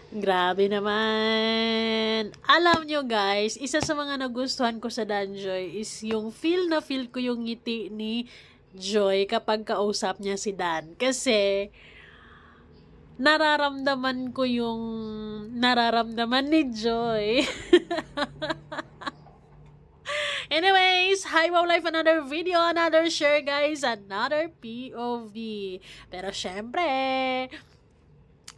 Grabe naman. Alam nyo guys, isa sa mga nagustuhan ko sa Danjoy is yung feel ko yung ngiti ni Joy kapag kausap niya si Dan. Kasi, nararamdaman ko yung nararamdaman ni Joy. Anyways, hi wow life, another video, another share guys, another POV. Pero syempre,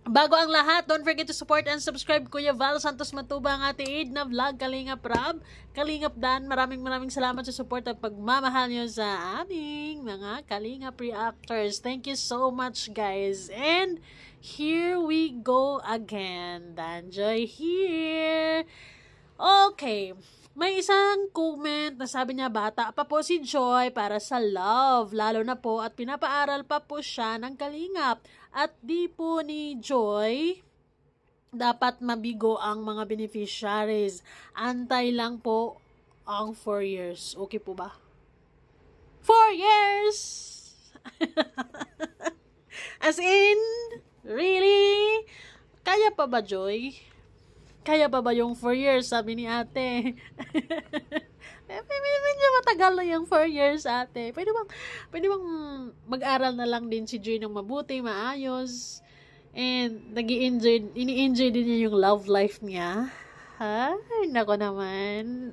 bago ang lahat, don't forget to support and subscribe Kuya Val Santos Matubang, Ate Edna Vlog, Kalingap Rab, Kalingap Dan. Maraming salamat sa support at pagmamahal nyo sa aming mga Kalingap reactors. Thank you so much guys. And here we go again. Danjoy here. Okay. May isang comment na sabi niya, bata pa po si Joy para sa love, lalo na po at pinapaaral pa po siya ng kalingap. At di po ni Joy dapat mabigo ang mga beneficiaries. Antay lang po ang 4 years. Okay po ba? 4 years! As in, really? Kaya pa ba, Joy? Kaya pa ba yung 4 years, sabi ni ate? Medyo matagal na yung 4 years, ate. Pwede bang mag-aral na lang din si Joy ng mabuti, maayos, and ini-enjoy din niya yung love life niya. Ay, nako naman.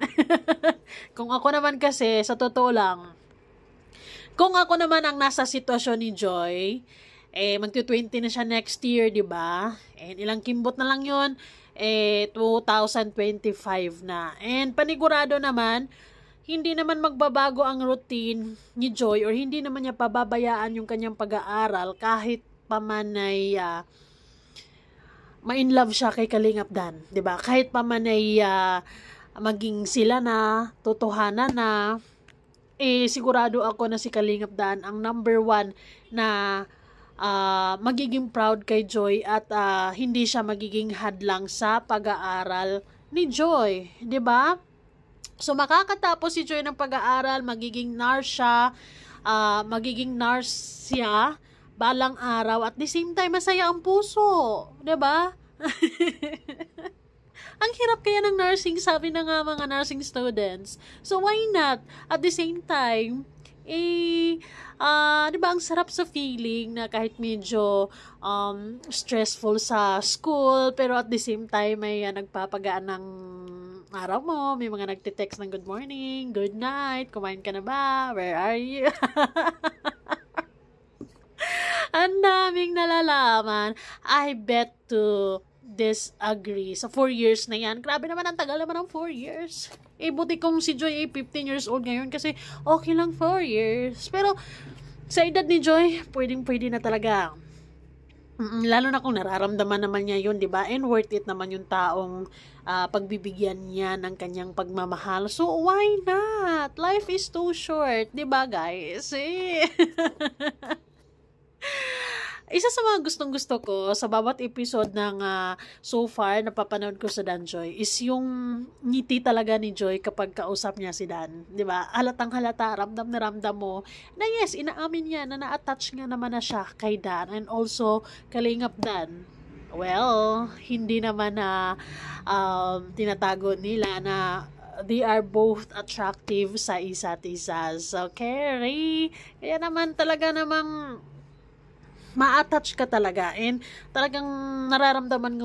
Kung ako naman kasi, sa totoo lang, kung ako naman ang nasa sitwasyon ni Joy, magti-20 na siya next year, di ba? And ilang kimbot na lang yun, 2025 na. And panigurado naman, hindi naman magbabago ang routine ni Joy or hindi naman niya pababayaan yung kanyang pag-aaral kahit paman ay ma-inlove siya kay Kalingap Dan, 'di ba? Kahit paman ay maging sila na, totohanan na, sigurado ako na si Kalingap Dan ang number 1 na magiging proud kay Joy at hindi siya magiging hadlang sa pag-aaral ni Joy, 'di ba? So makakatapos si Joy ng pag-aaral, magiging nurse siya balang araw at the same time masaya ang puso, 'di ba? Ang hirap kaya ng nursing, sabi na nga mga nursing students. So why not? At the same time, di ba ang sarap sa feeling na kahit medyo stressful sa school, pero at the same time may nagpapagaan ng araw mo, may mga nagte-text ng good morning, good night, kumain ka na ba, where are you? Ang daming nalalaman. I bet to disagree. Sa 4 years na yan, grabe naman, ang tagal naman ng 4 years. Buti kung si Joy 15 years old ngayon kasi okay lang 4 years. Pero sa edad ni Joy, pwedeng-pwede na talaga. Lalo na kung nararamdaman naman niya yun, di ba? And worth it naman yung taong pagbibigyan niya ng kanyang pagmamahal. So, why not? Life is too short, di ba guys? Isa sa mga gustong-gusto ko sa bawat episode ng so far na papanood ko sa Danjoy is yung ngiti talaga ni Joy kapag kausap niya si Dan. 'Di ba? Halatang halata, ramdam na ramdam mo na yes, inaamin niya na na-attach nga naman na siya kay Dan and also Kalingap Dan. Well, hindi naman na tinatago nila na they are both attractive sa isa't isa. So, Carrie, kaya naman talaga namang ma-attach ka talaga and talagang nararamdaman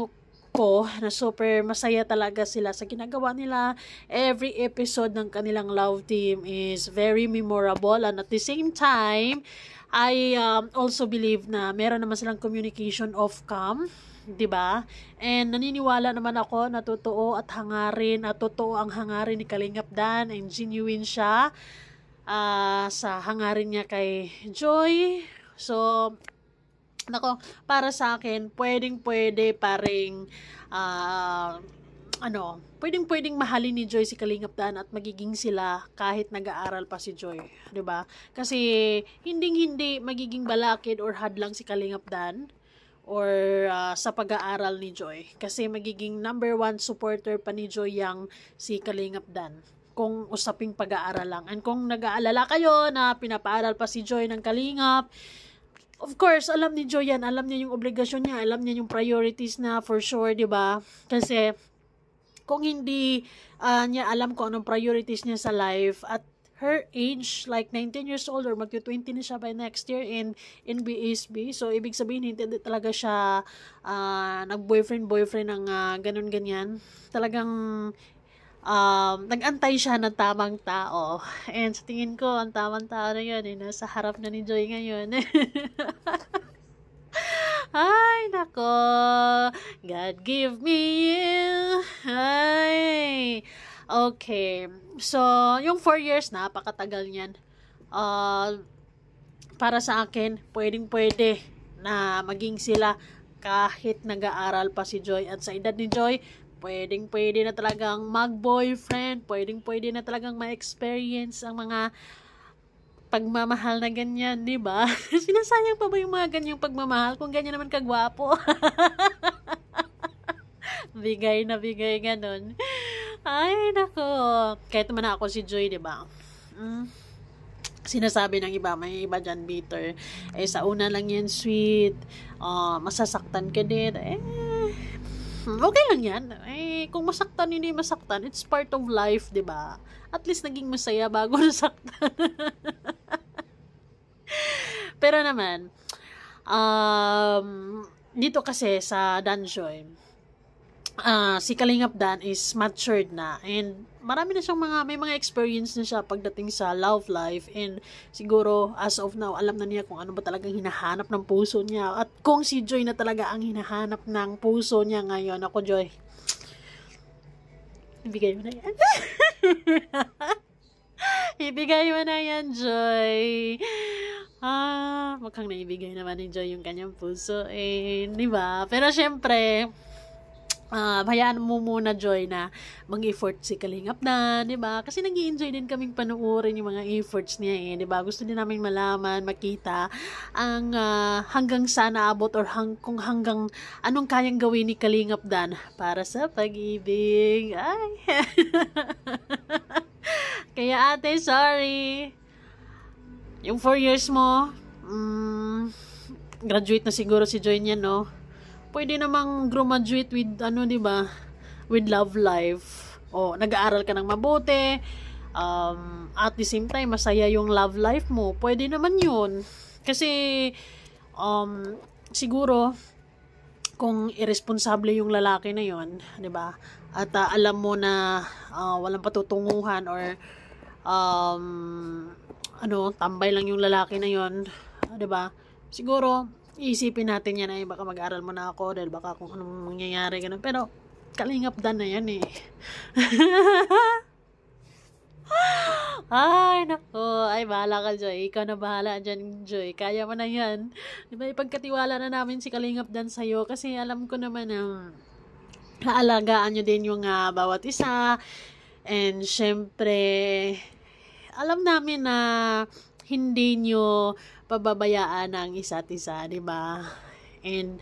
ko na super masaya talaga sila sa ginagawa nila. Every episode ng kanilang love team is very memorable and at the same time, I also believe na meron naman silang communication off-cam, 'di ba? And naniniwala naman ako na totoo at hangarin at totoo ang hangarin ni Kalingap Dan and genuine siya sa hangarin niya kay Joy. So, nako, para sa akin, pwedeng-pwede pa ring pwedeng-pwedeng mahalin ni Joy si Kalingap Dan at magiging sila kahit nag-aaral pa si Joy, 'di ba? Kasi hindi magiging balakid or hadlang si Kalingap Dan or sa pag-aaral ni Joy. Kasi magiging number 1 supporter pa ni Joy yang si Kalingap Dan. Kung usaping pag-aaral lang. And kung nag-aalala kayo na pinapaaral pa si Joy ng Kalingap, Of course, alam ni Joy yan, alam niya yung obligasyon niya, alam niya yung priorities na for sure, di ba? Kasi, kung hindi niya alam kung anong priorities niya sa life at her age, like 19 years old or magti-20 na siya by next year in BSB. So, ibig sabihin, hindi talaga siya nag-boyfriend ng ganun-ganyan. Talagang nag-antay siya ng tamang tao. And sa tingin ko, ang tamang tao na yun, nasa harap na ni Joy ngayon. Ay, nako. God give me you. Ay. Okay. So, yung 4 years, napakatagal niyan. Para sa akin, pwedeng-pwede na maging sila kahit nag-aaral pa si Joy. At sa edad ni Joy, pwedeng-pwede na talagang mag-boyfriend. Pwedeng-pwede na talagang ma-experience ang mga pagmamahal na ganyan, di ba? Sinasayang pa ba yung mga ganyang pagmamahal kung ganyan naman kagwapo? Bigay na bigay ganun. Ay, nako. Kahit naman ako si Joy, di ba? Sinasabi ng iba, may iba dyan bitter. Sa una lang yan sweet. Masasaktan ka din. Okay lang yan. Kung masaktan, hindi masaktan, it's part of life, di ba? At least naging masaya bago nasaktan. Pero naman, dito kasi sa Danjoy, si Kalingap Dan is matured na and marami na siyang may mga experience na siya pagdating sa love life and siguro as of now alam na niya kung ano ba talagang hinahanap ng puso niya at kung si Joy na talaga ang hinahanap ng puso niya ngayon. Ako, Joy, ibigay mo na yan. Ibigay mo na yan, Joy. Mukhang naibigay naman ni Joy yung kanyang puso. Di ba? Pero syempre, hayaan mo muna, Joy, na mag-effort si Kalingap Dan, di ba? Kasi nag-i-enjoy din kaming panuorin yung mga efforts niya, di ba? Gusto din namin malaman, makita ang hanggang sana abot or kung hanggang anong kayang gawin ni Kalingap Dan para sa pag-ibig. Ay. Kaya ate, sorry. Yung 4 years mo, graduate na siguro si Joy niya, no? Pwede namang graduate with, di ba? With love life. Nag-aaral ka ng mabuti. At the same time, masaya yung love life mo. Pwede naman yun. Kasi, siguro, kung irresponsible yung lalaki na yun, di ba? At alam mo na walang patutunguhan or tambay lang yung lalaki na yon, 'di ba? Siguro iisipin natin yan ay baka mag-aral mo na ako dahil baka kung anong mangyayari ganun. Pero Kalingap Dan na yan eh. Ay, nako. Ay, bahala ka, Joy. Ikaw na bahala dyan, Joy. Kaya mo na yan. Diba, ipagkatiwala na namin si Kalingap Dan sa'yo kasi alam ko naman na haalagaan nyo din yung bawat isa. And, syempre, alam namin na hindi nyo pababayaan ang isa't isa, diba? And,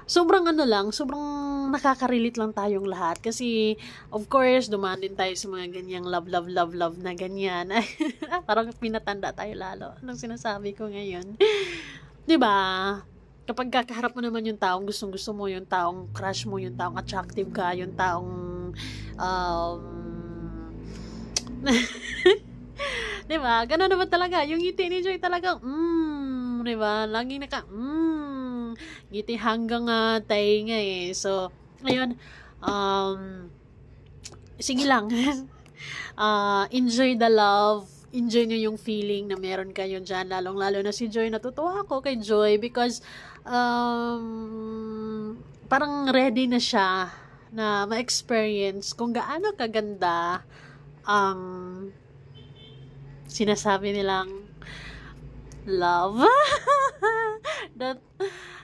sobrang sobrang nakaka-relate lang tayong lahat kasi of course dumaan din tayo sa mga ganyang love na ganyan. Parang pinatanda tayo lalo nung sinasabi ko ngayon. 'Di ba? Kapag kakaharap mo naman yung taong gustong-gusto mo, yung taong crush mo, yung taong attractive ka, yung taong 'di ba? Ganun naman talaga. Yung ngiti ni Joy talagang 'di ba? Laging ngiti hanggang tainga eh. So, ayun, sige lang. Enjoy the love. Enjoy nyo yung feeling na meron kayo dyan. Lalong-lalo na si Joy. Natutuwa ako kay Joy because parang ready na siya na ma-experience kung gaano kaganda ang sinasabi nilang love.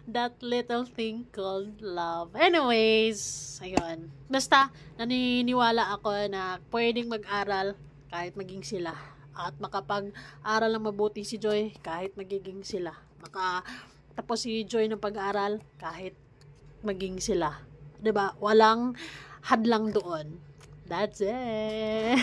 that little thing called love. Anyways, ayun. Basta, naniniwala ako na pwedeng mag-aral kahit maging sila. At makapag-aral ng mabuti si Joy kahit magiging sila. Tapos si Joy ng pag-aral kahit maging sila. 'Di ba? Walang hadlang doon. That's it.